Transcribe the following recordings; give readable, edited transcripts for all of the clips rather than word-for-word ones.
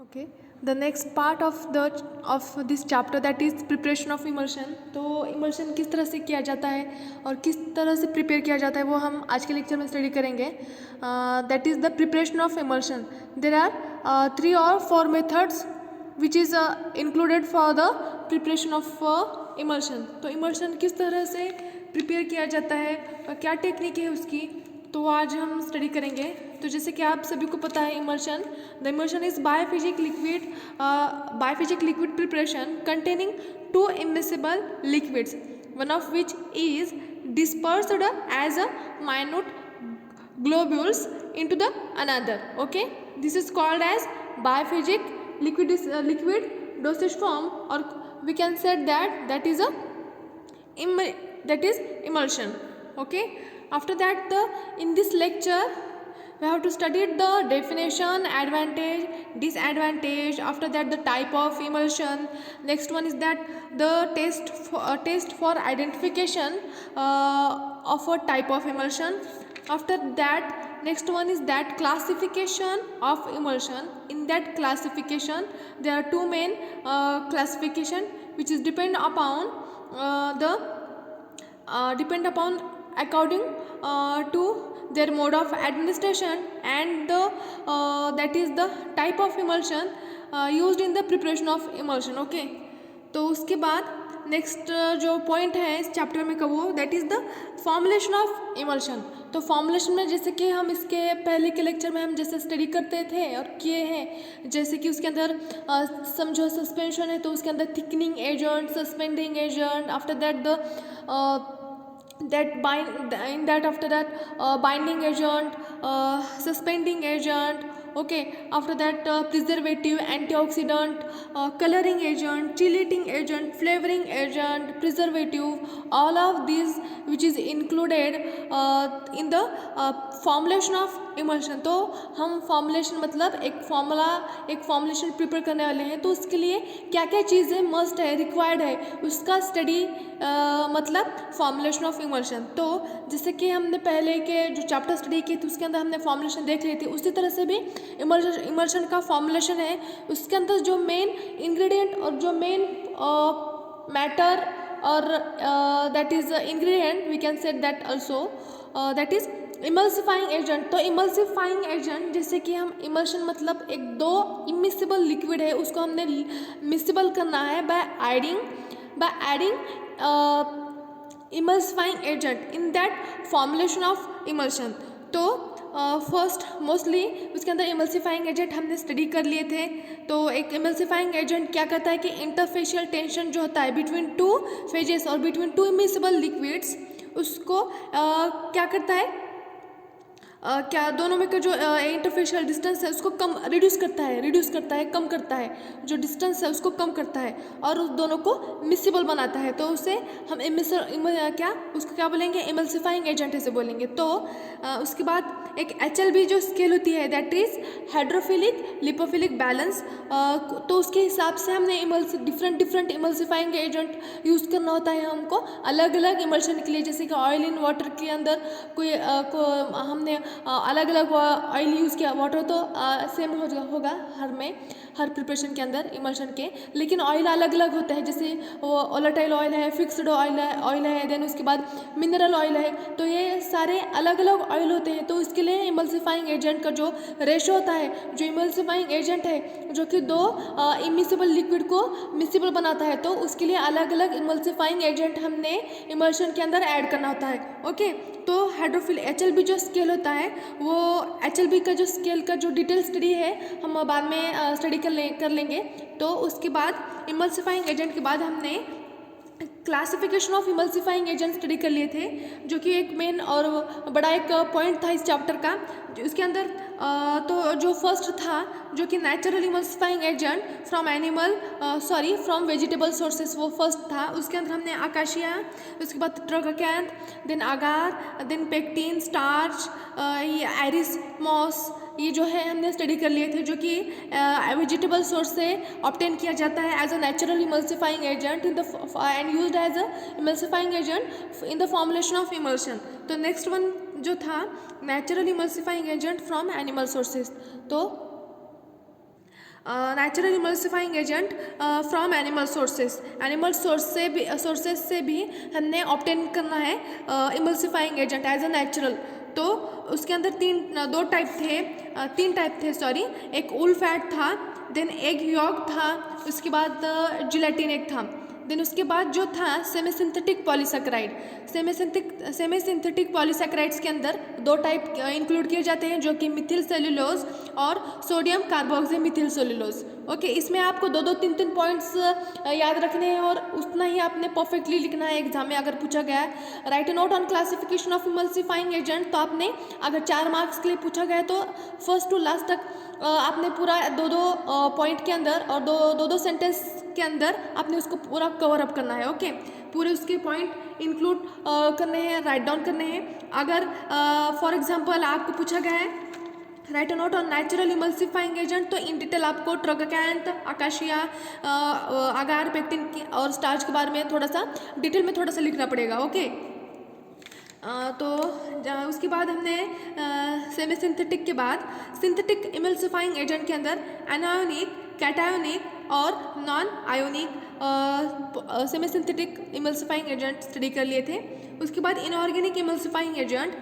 Okay, the next part of this chapter, that is preparation of emulsion. तो emulsion किस तरह से किया जाता है और किस तरह से प्रिपेयर किया जाता है वो हम आज के लेक्चर में स्टडी करेंगे. That is the preparation of emulsion. There are 3 or 4 methods which is included for the preparation of emulsion. तो emulsion किस तरह से प्रिपेयर किया जाता है और क्या टेक्निक है उसकी, तो आज हम स्टडी करेंगे. तो जैसे कि आप सभी को पता है, emulsion, the emulsion is बायोफिजिक liquid preparation containing 2 immiscible liquids, one of which is dispersed as a minute globules into the another. Okay, this is called as biophysic liquid dosage form, or we can say that is emulsion. Okay, after that in this lecture we have to study the definition, advantage, disadvantage. After that the type of emulsion. Next one is that the test for identification of a type of emulsion. After that next one is that classification of emulsion. In that classification there are 2 main classification which is depend upon according to their mode of administration and that is the type of emulsion used in the preparation of emulsion. Okay, तो उसके बाद next जो point है इस chapter में का वो that is the formulation of emulsion. तो फॉर्मुलेशन में जैसे कि हम इसके पहले के लेक्चर में हम जैसे स्टडी करते थे और किए हैं, जैसे कि उसके अंदर समझो सस्पेंशन है तो उसके अंदर thickening agent, suspending agent, after that the binding agent, suspending agent. Okay, after that preservative, antioxidant, coloring agent, chelating agent, flavoring agent, preservative, all of these which is included in the formulation of emulsion. तो हम formulation मतलब एक formulation prepare करने वाले हैं, तो उसके लिए क्या क्या चीज़ें मस्ट है, रिक्वायर्ड है, उसका स्टडी मतलब फॉर्मुलेशन ऑफ इमल्शन. तो जैसे कि हमने पहले के जो चैप्टर स्टडी किए थे उसके अंदर हमने फॉर्मुलेशन देख ली थी, उसी तरह से भी इमल्शन का फॉर्मुलेशन है. उसके अंदर जो मेन इंग्रेडिएंट और जो मेन मैटर और that is ingredient we can say that also that is emulsifying agent. तो इमल्सिफाइंग एजेंट जैसे कि हम इमल्शन मतलब एक 2 इमिसिबल लिक्विड है उसको हमने मिसिबल करना है by adding emulsifying agent in that formulation of emulsion. तो फर्स्ट मोस्टली उसके अंदर इमल्सिफाइंग एजेंट हमने स्टडी कर लिए थे. तो एक इमल्सिफाइंग एजेंट क्या करता है कि इंटरफेशियल टेंशन जो होता है बिटवीन 2 फेजेस और बिटवीन 2 इमिसिबल लिक्विड्स, उसको क्या करता है, क्या दोनों में का जो इंटरफेशियल डिस्टेंस है उसको रिड्यूस करता है, कम करता है, जो डिस्टेंस है उसको कम करता है और उस दोनों को मिसिबल बनाता है. तो उसे हम उसको क्या बोलेंगे, इमल्सिफाइंग एजेंट ऐसे बोलेंगे. तो उसके बाद एक HLB जो स्केल होती है that is hydrophilic lipophilic balance. तो उसके हिसाब से हमने डिफरेंट इमल्सिफाइंग एजेंट यूज़ करना होता है हमको अलग अलग इमल्शन के लिए. जैसे कि ऑयल इन वाटर के अंदर हमने अलग अलग ऑयल यूज़ किया, वाटर तो सेम होगा हर प्रिपरेशन के अंदर इमल्शन के, लेकिन ऑयल अलग अलग होता है. जैसे वोलेटाइल ऑयल है, फिक्स्ड ऑयल है, देन उसके बाद मिनरल ऑयल है. तो ये सारे अलग अलग ऑयल होते हैं. तो इसके लिए इमल्सिफाइंग एजेंट का जो रेशो होता है, जो इमल्सिफाइंग एजेंट है जो कि 2 इमिसिबल लिक्विड को मिसिबल बनाता है, तो उसके लिए अलग अलग इमल्सिफाइंग एजेंट हमने इमल्शन के अंदर ऐड करना होता है. ओके, तो हाइड्रोफिल HLB जो स्केल होता है वो HLB का जो स्केल का जो डिटेल स्टडी है हम बाद में स्टडी कर लेंगे. तो उसके बाद इमल्सिफाइंग एजेंट के बाद हमने classification of emulsifying agent study कर लिए थे, जो कि एक मेन और बड़ा एक पॉइंट था इस चैप्टर का. इसके अंदर तो जो फर्स्ट था जो कि natural emulsifying agent from vegetable sources, वो फर्स्ट था. उसके अंदर हमने आकाशिया, उसके बाद ट्रोकाकैंथ, देन आगार, देन पेक्टिन, स्टार्च, ये आयरिस मॉस, ये जो है हमने स्टडी कर लिए थे, जो कि वेजिटेबल सोर्स से ऑब्टेन किया जाता है as a natural emulsifying agent and used as a emulsifying agent in the formulation of emulsion. तो नेक्स्ट वन जो था natural emulsifying agent from animal sources. तो natural emulsifying agent from animal sources से भी हमने ऑब्टेन करना है emulsifying agent as a natural. तो उसके अंदर तीन टाइप थे सॉरी। एक वूल फैट था, देन एग यॉक था, उसके बाद जिलेटिन एग था, देन उसके बाद जो था सेमी सिंथेटिक पॉलीसेक्राइड्स के अंदर दो टाइप इंक्लूड किए जाते हैं, जो कि मिथिल सेलुलोज और sodium carboxy Mithil cellulose. Okay, इसमें आपको दो तीन पॉइंट्स याद रखने हैं और उतना ही आपने परफेक्टली लिखना है एग्जाम में अगर पूछा गया है। Right note on classification of emulsifying agent, तो आपने अगर 4 मार्क्स के लिए पूछा गया है तो फर्स्ट टू लास्ट तक आपने पूरा दो पॉइंट के अंदर और दो सेंटेंस के अंदर आपने उसको पूरा कवर अप करना है। ओके, पूरे उसके पॉइंट इंक्लूड करने हैं, राइट डाउन करने हैं। अगर फॉर एग्जांपल आपको पूछा गया है right a note on natural emulsifying agent, तो इन डिटेल आपको ट्रोगाकैंथ, अकाशिया, अगार, पेक्टिन और स्टार्च के बारे में थोड़ा सा डिटेल में थोड़ा सा लिखना पड़ेगा। ओके, तो उसके बाद हमने सेमी सिंथेटिक के बाद सिंथेटिक इमल्सिफाइंग एजेंट के अंदर एनायोनिक, कैटायोनिक और non ionic semi synthetic emulsifying agent study कर लिए थे। उसके बाद इनऑर्गेनिक इमल्सिफाइंग एजेंट,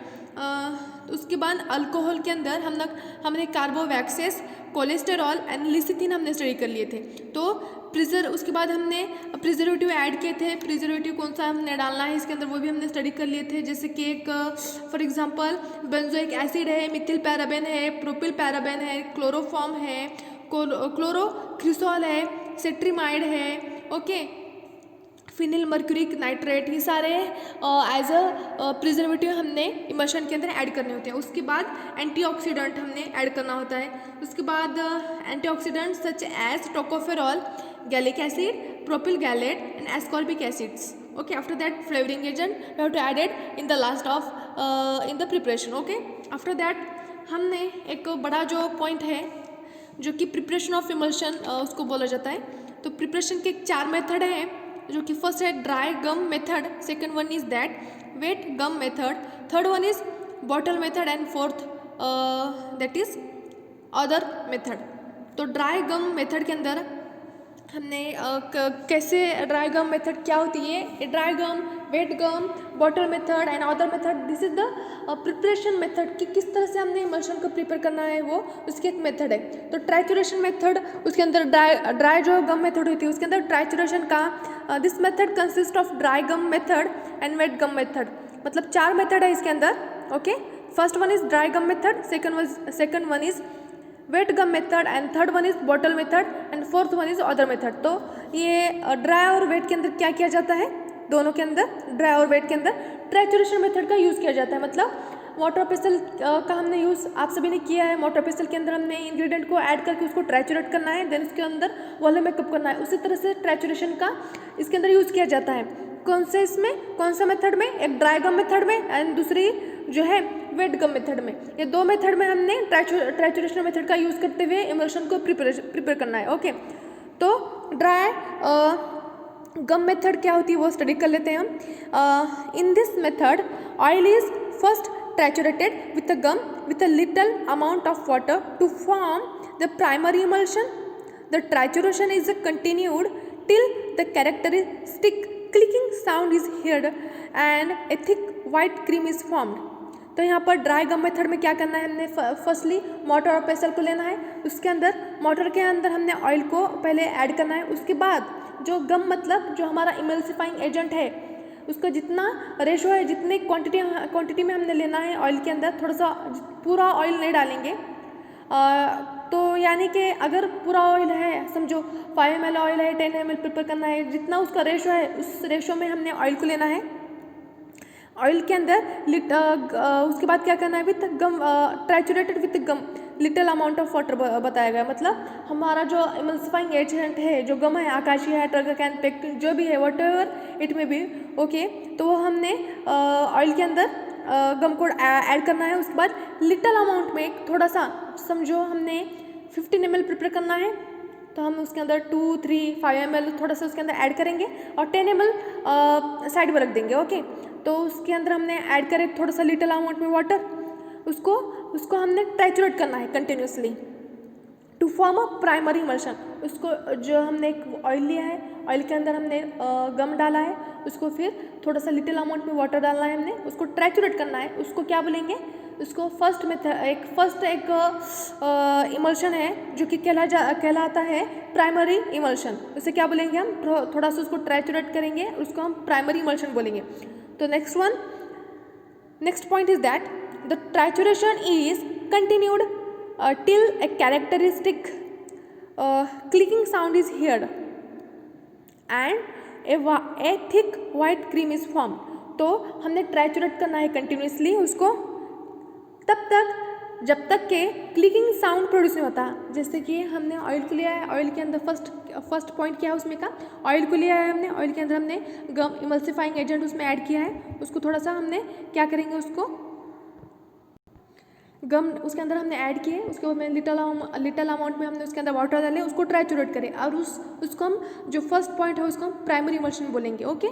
उसके बाद अल्कोहल के अंदर हमने कार्बोवैक्सेस, कोलेस्टेरॉल एंड लिसिथिन हमने स्टडी कर लिए थे। तो उसके बाद हमने प्रिजर्वेटिव ऐड किए थे। प्रिजर्वेटिव कौन सा हमने डालना है इसके अंदर वो भी हमने स्टडी कर लिए थे, जैसे कि एक फॉर एग्जांपल बेंजोइक एसिड है, मिथिल पैराबेन है, प्रोपिल पैराबेन है, क्लोरोफॉर्म है, क्लोरोक्रिसोल है, सेट्रीमाइड है, ओके, फिनिल मर्क्यूरिक नाइट्रेट, ये सारे एज अ प्रिजर्वेटिव हमने इमल्शन के अंदर ऐड करने होते हैं। उसके बाद एंटीऑक्सीडेंट हमने ऐड करना होता है। उसके बाद antioxidant such as tocopherol, gallic acid, propyl gallate and ascorbic acids. Okay, after that flavouring agent we have to add it in the last of in the preparation. Okay, after that हमने एक बड़ा जो point है जो कि preparation of emulsion उसको बोला जाता है। तो प्रिपरेशन के 4 मेथड हैं, जो कि फर्स्ट है dry gum method, second one is that wet gum method, third one is bottle method and fourth that is other method. तो ड्राई गम मेथड के अंदर हमने कैसे ड्राई गम मेथड क्या होती है, dry gum, wet gum, bottle method and other method, this is the preparation method कि किस तरह से हमने इमल्शन को प्रिपेयर करना है, वो उसकी एक मेथड है। तो ट्राइचुरेशन मेथड, उसके अंदर ड्राई जो गम मेथड होती है उसके अंदर ट्राइचुरेशन का this method consist of dry gum method and wet gum method. मतलब 4 मेथड है इसके अंदर। Okay, first one is dry gum method, second one is wet gum method and third one is bottle method and fourth one is other method. तो ये dry और wait के अंदर क्या किया जाता है, दोनों के अंदर ड्राई और वेट के अंदर ट्राइचुरेशन मेथड का यूज़ किया जाता है। मतलब वाटर पेस्टल का हमने यूज़ आप सभी ने किया है। वाटर पेस्टल के अंदर हमने इंग्रेडिएंट को ऐड करके उसको ट्राइचुरेट करना है, देन उसके अंदर वॉल्यूम मेकअप करना है। उसी तरह से ट्राइचुरेशन का इसके अंदर यूज़ किया जाता है। कौन सा मेथड में, एक ड्राई गम मेथड में एंड दूसरी जो है वेट गम मेथड में। ये 2 मेथड में हमने ट्राइचुरेशन मेथड का यूज़ करते हुए इमल्शन को प्रिपेयर करना है। ओके, तो ड्राई गम मेथड क्या होती है वो स्टडी कर लेते हैं हम। In this method oil is first triturated with a gum with a little amount of water to form the primary emulsion. The trituration is continued till the characteristic clicking sound is heard and a thick white cream is formed। तो यहाँ पर dry gum method में क्या करना है, हमने firstly motor और pastel को लेना है, उसके अंदर मोटर के अंदर हमने ऑयल को पहले ऐड करना है। उसके बाद जो गम मतलब जो हमारा इमल्सिफाइंग एजेंट है उसका जितना रेशो है, जितनी क्वांटिटी में हमने लेना है ऑयल के अंदर, थोड़ा सा पूरा ऑयल नहीं डालेंगे। तो यानी कि अगर पूरा ऑयल है, समझो 5 ml ऑयल है, 10 ml प्रिपेयर करना है, जितना उसका रेशो है उस रेशो में हमने ऑयल को लेना है। ऑयल के अंदर उसके बाद क्या करना है, with gum triturated with gum little amount of water बताया गया। मतलब हमारा जो इमल्सिफाइंग एजेंट है, जो गम है, आकाशीय है, ट्रोगाकैंथ, पेक्टिन, जो भी है, वट एवर इट में भी, ओके, तो वो हमने ऑयल के अंदर गम को ऐड करना है। उसके बाद लिटिल अमाउंट में थोड़ा सा, समझो हमने 15 ml प्रिपेयर करना है तो हम उसके अंदर 2, 3, 5 ml थोड़ा सा उसके अंदर ऐड करेंगे और 10 ml साइड में रख देंगे। ओके, तो उसके अंदर हमने ऐड करें थोड़ा सा लिटिल अमाउंट में वाटर, उसको हमने ट्राइचुरेट करना है continuously to form a primary emulsion. उसको जो हमने एक ऑयल लिया है, ऑयल के अंदर हमने गम डाला है, उसको फिर थोड़ा सा लिटिल अमाउंट में वाटर डालना है हमने, उसको ट्रैचुरेट करना है, उसको क्या बोलेंगे, उसको फर्स्ट एक इमल्शन है जो कि कहलाता है प्राइमरी इमल्शन। उसे क्या बोलेंगे हम, थोड़ा सा उसको ट्रैचुरेट करेंगे, उसको हम प्राइमरी इमल्शन बोलेंगे। तो next point is that the trituration is continued till a characteristic clicking sound is heard and a thick white cream is formed। तो हमने ट्रैचुरेट करना है कंटिन्यूसली उसको तब तक जब तक के क्लिकिंग साउंड प्रोड्यूस नहीं होता। जैसे कि हमने ऑयल को लिया है, ऑयल के अंदर फर्स्ट पॉइंट क्या है उसमें का, ऑयल को लिया है हमने, ऑयल के अंदर हमने गम इमल्सिफाइंग एजेंट उसमें ऐड किया है, उसको थोड़ा सा हमने क्या करेंगे, उसको गम उसके अंदर हमने ऐड किए, उसके बाद में लिटल अमाउंट में हमने उसके अंदर वाटर डाले, उसको ट्रैचुरेट करें और उसको हम जो फर्स्ट पॉइंट है उसको हम प्राइमरी इमल्शन बोलेंगे। ओके,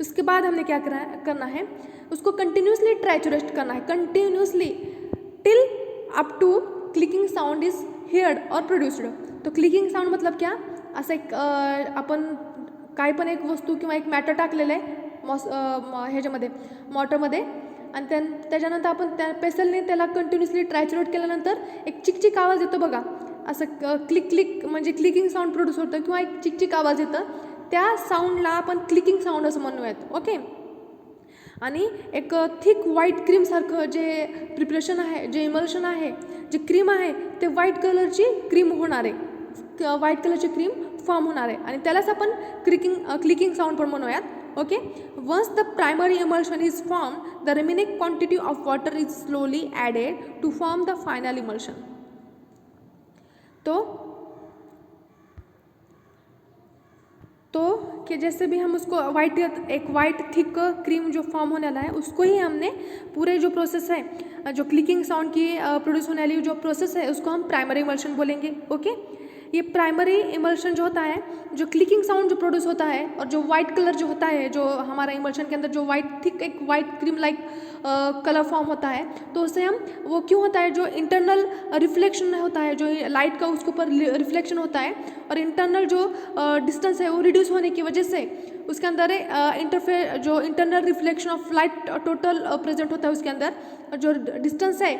उसके बाद हमने क्या करना है, उसको कंटिन्यूसली ट्रैचुरेट करना है, continuously till up to clicking sound is heard और प्रोड्यूस्ड। तो क्लिकिंग साउंड मतलब क्या, असं एक आपण काय पण एक वस्तू किंवा एक मॅटर टाकलेलं आहे ह्याच्यामध्ये मॉटरमध्ये आणि त्याच्यानंतर आपण त्या पेसलने त्याला कंटिन्युअसली ट्रॅचुरेट केल्यानंतर एक चिकचिक आवाज येतो बघा, असं क्लिक म्हणजे क्लिकिंग साऊंड प्रोड्यूस होतं किंवा एक चिकचिक आवाज येतं, त्या साऊंडला आपण क्लिकिंग साऊंड असं म्हणूयात। ओके, आणि एक थिक व्हाईट क्रीमसारखं जे प्रिपरेशन आहे, जे इमल्शन आहे, जे क्रीम आहे ते व्हाईट कलरची क्रीम होणार आहे, व्हाईट कलरची क्रीम फॉर्म होणार आहे आणि त्यालाच आपण क्लिकिंग साऊंड पण म्हणूयात। Okay, once the primary emulsion is formed, the remaining quantity of water is slowly added to form the final emulsion। तो कि जैसे भी हम उसको एक वाइट थिक क्रीम जो फॉर्म होने वाला है उसको ही हमने पूरे जो प्रोसेस है, जो क्लिकिंग साउंड की प्रोड्यूस होने वाली जो प्रोसेस है उसको हम प्राइमरी इमल्शन बोलेंगे। ओके, ये प्राइमरी इमल्शन जो होता है, जो क्लिकिंग साउंड जो प्रोड्यूस होता है और जो वाइट कलर जो होता है, जो हमारा इमल्शन के अंदर जो वाइट थिक एक white cream like colour form होता है, तो उससे हम वो क्यों होता है, जो इंटरनल रिफ्लेक्शन होता है, जो लाइट का उसके ऊपर रिफ्लेक्शन होता है और इंटरनल जो डिस्टेंस है वो रिड्यूस होने की वजह से उसके अंदर जो internal reflection of light total present होता है उसके अंदर, जो डिस्टेंस है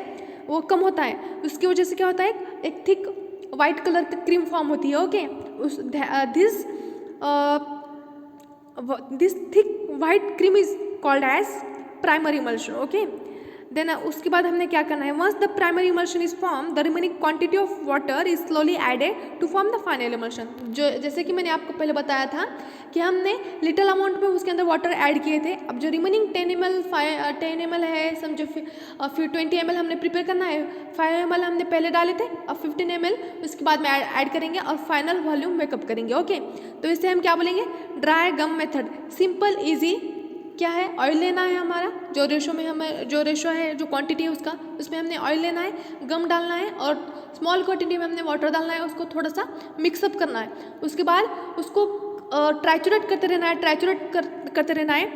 वो कम होता है, उसकी वजह से क्या होता है, एक थिक वाइट कलर की क्रीम फॉर्म होती है। Okay, this thick white cream is called as primary emulsion. Okay, then उसके बाद हमने क्या करना है, once the primary emulsion is form the remaining quantity of water is slowly added to form the final emulsion. जो जैसे कि मैंने आपको पहले बताया था कि हमने लिटिल अमाउंट में उसके अंदर वाटर ऐड किए थे, अब जो रिमेनिंग 10 ml है समझो, फिर 20 ml हमने प्रिपेयर करना है, 5 ml हमने पहले डाले थे, अब 15 ml उसके बाद में ऐड करेंगे और फाइनल वॉल्यूम मेकअप करेंगे। ओके, तो इससे हम क्या बोलेंगे, dry gum method, simple easy. क्या है, ऑयल लेना है हमारा, जो रेशो है, जो क्वांटिटी है उसका, उसमें हमने ऑयल लेना है, गम डालना है और स्मॉल क्वांटिटी में हमने वाटर डालना है, उसको थोड़ा सा मिक्सअप करना है, उसके बाद उसको ट्रैचुरेट करते रहना है।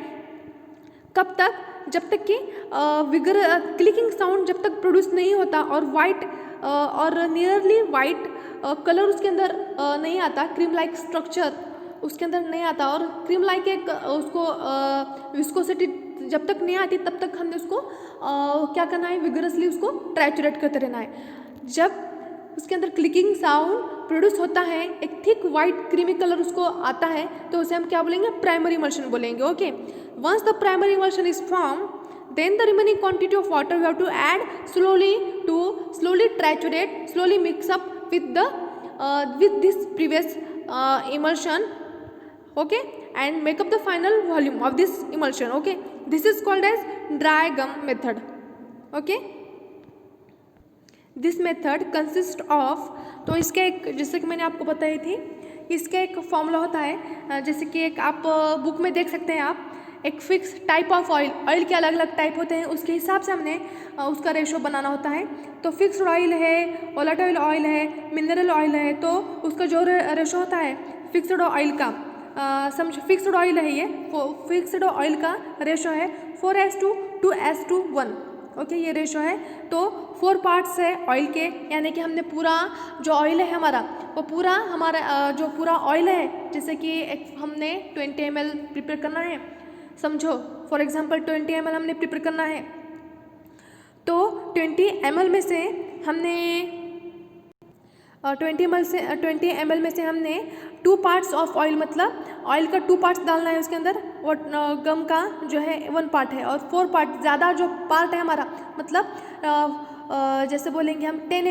कब तक, जब तक कि क्लिकिंग साउंड जब तक प्रोड्यूस नहीं होता और वाइट और नियरली वाइट कलर उसके अंदर नहीं आता, क्रीम लाइक स्ट्रक्चर उसके अंदर नहीं आता और क्रीम लाइक एक उसको विस्कोसिटी जब तक नहीं आती तब तक हमने उसको क्या करना है, विगरसली उसको ट्रैचुरेट करते रहना है। जब उसके अंदर क्लिकिंग साउंड प्रोड्यूस होता है, एक थिक वाइट क्रीमी कलर उसको आता है, तो उसे हम क्या बोलेंगे, प्राइमरी इमल्शन बोलेंगे। Okay, once the primary emulsion is form then the remaining quantity of water we have to add slowly triturate, slowly mix up with this previous emulsion, okay, and make up the final volume of this emulsion। Okay, this is called as dry gum method। okay, this method consists of, तो इसका एक, जैसे कि मैंने आपको बताई थी, इसका एक फॉर्मूला होता है, जैसे कि एक आप बुक में देख सकते हैं, आप एक फिक्स टाइप ऑफ ऑयल के अलग अलग टाइप होते हैं, उसके हिसाब से हमने उसका रेशो बनाना होता है। तो फिक्स्ड ऑयल है, वोलेटाइल ऑयल है, मिनरल ऑयल है, तो उसका जो रेशो होता है फिक्स्ड ऑयल का, समझो फिक्स्ड ऑयल है ये, फिक्स्ड ऑयल का रेशो है 4:2:1। ओके, ये रेशो है। तो 4 पार्ट्स है ऑयल के, यानी कि हमने पूरा जो ऑयल है हमारा, वो पूरा हमारा जो पूरा ऑयल है, जैसे कि एक हमने 20 ml प्रिपेयर करना है, समझो फॉर एग्जांपल 20 ml हमने प्रिपेयर करना है, तो 20 ml में से हमने 20 ml में से हमने 2 पार्ट्स ऑफ ऑयल, मतलब ऑयल का 2 पार्ट्स डालना है उसके अंदर, और गम का जो है 1 पार्ट है, और 4 पार्ट ज़्यादा जो पार्ट है हमारा, मतलब जैसे बोलेंगे हम 10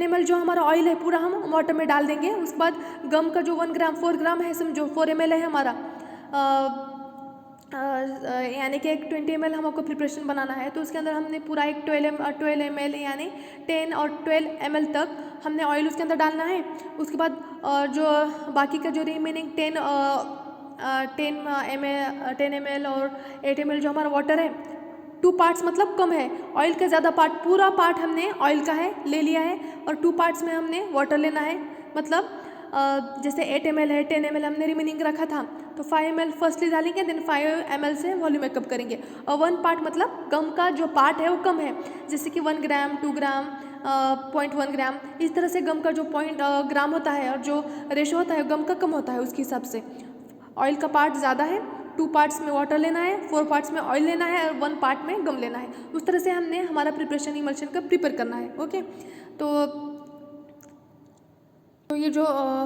ml जो हमारा ऑयल है पूरा हम वाटर में डाल देंगे। उसके बाद गम का जो 1 ग्राम 4 ग्राम है, समझो 4 ml है हमारा, यानी कि एक 20 ml हमको प्रिपरेशन बनाना है, तो उसके अंदर हमने पूरा एक 12 ml यानी 10 और 12 ml तक हमने ऑयल उसके अंदर डालना है। उसके बाद जो बाकी का जो रिमेनिंग 10 ml और 8 ml जो हमारा वाटर है, 2 पार्ट्स मतलब कम है, ऑयल का ज़्यादा पार्ट, पूरा पार्ट हमने ऑयल का है ले लिया है, और 2 पार्ट्स में हमने वाटर लेना है, मतलब जैसे 8 ml है, 10 ml हमने रिमेनिंग रखा था, तो 5 ml फर्स्टली डालेंगे, देन 5 ml से वॉल्यूम मेकअप करेंगे। और 1 पार्ट मतलब गम का जो पार्ट है वो कम है, जैसे कि 1 ग्राम 2 ग्राम 0.1 ग्राम, इस तरह से गम का जो ग्राम होता है और जो रेशो होता है गम का कम होता है, उसके हिसाब से ऑयल का पार्ट ज़्यादा है, 2 पार्ट्स में वाटर लेना है, 4 पार्ट्स में ऑयल लेना है, और 1 पार्ट में गम लेना है। उस तरह से हमने हमारा प्रिपरेशन इमल्शन का प्रिपेयर करना है। ओके, तो ये जो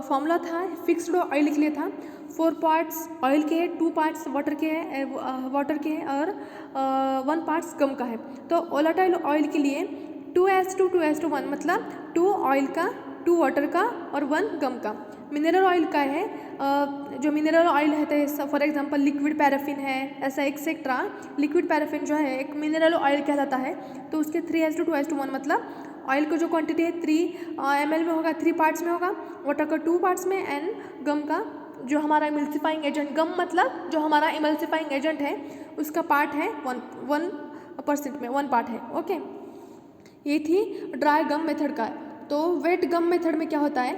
फॉर्मूला था फिक्स्ड ऑयल लिख लिया था, 4 पार्ट्स ऑयल के हैं, 2 पार्ट्स वाटर के हैं, और 1 पार्ट्स गम का है। तो वोलेटाइल ऑयल के लिए 2:1, मतलब 2 ऑयल का, 2 वाटर का और 1 गम का। मिनरल ऑयल का है, जो मिनरल ऑयल है, फॉर एग्जांपल लिक्विड पैराफिन है, ऐसा एक्सेट्रा। लिक्विड पैराफिन जो है एक मिनरल ऑयल कहलाता है, तो उसके 3:2:1, मतलब ऑयल का जो क्वांटिटी है 3 ml में होगा, 3 पार्ट्स में होगा, वाटर का 2 पार्ट्स में, एंड गम का जो हमारा इमल्सिफाइंग एजेंट, गम मतलब जो हमारा इमल्सिफाइंग एजेंट है उसका पार्ट है 1% में 1 पार्ट है। ओके, ये थी ड्राई गम मेथड का। तो वेट गम मेथड में क्या होता है,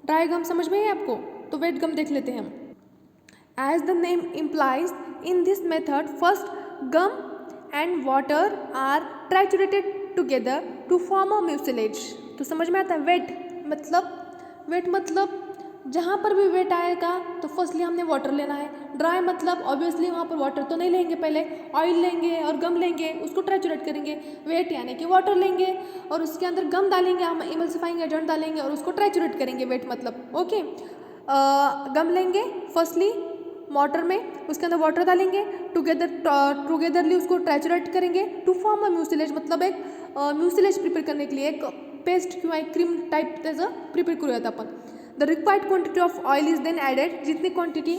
ड्राई गम समझ में है आपको, तो वेट गम देख लेते हैं हम। As the name implies, in this method first gum and water are triturated together to form a mucilage. तो समझ में आता है, वेट मतलब जहाँ पर भी वेट आएगा तो फर्स्टली हमने वाटर लेना है। ड्राई मतलब ऑब्वियसली वहाँ पर वाटर तो नहीं लेंगे, पहले ऑयल लेंगे और गम लेंगे, उसको ट्राइचुरेट करेंगे। वेट यानी कि वाटर लेंगे और उसके अंदर गम डालेंगे, हम इमल्सिफाइंग एजेंट डालेंगे और उसको ट्राइचुरेट करेंगे, वेट मतलब। ओके, गम लेंगे फर्स्टली वाटर में, उसके अंदर वाटर डालेंगे, टुगेदरली उसको ट्राइचुरेट करेंगे टू फॉर्म अ म्यूसिलेज, मतलब एक म्यूसिलेज प्रिपेयर करने के लिए एक पेस्ट किंवा एक क्रीम टाइप त्याचं प्रिपेयर करूयात आपण। The required quantity of oil is then added, जितनी क्वांटिटी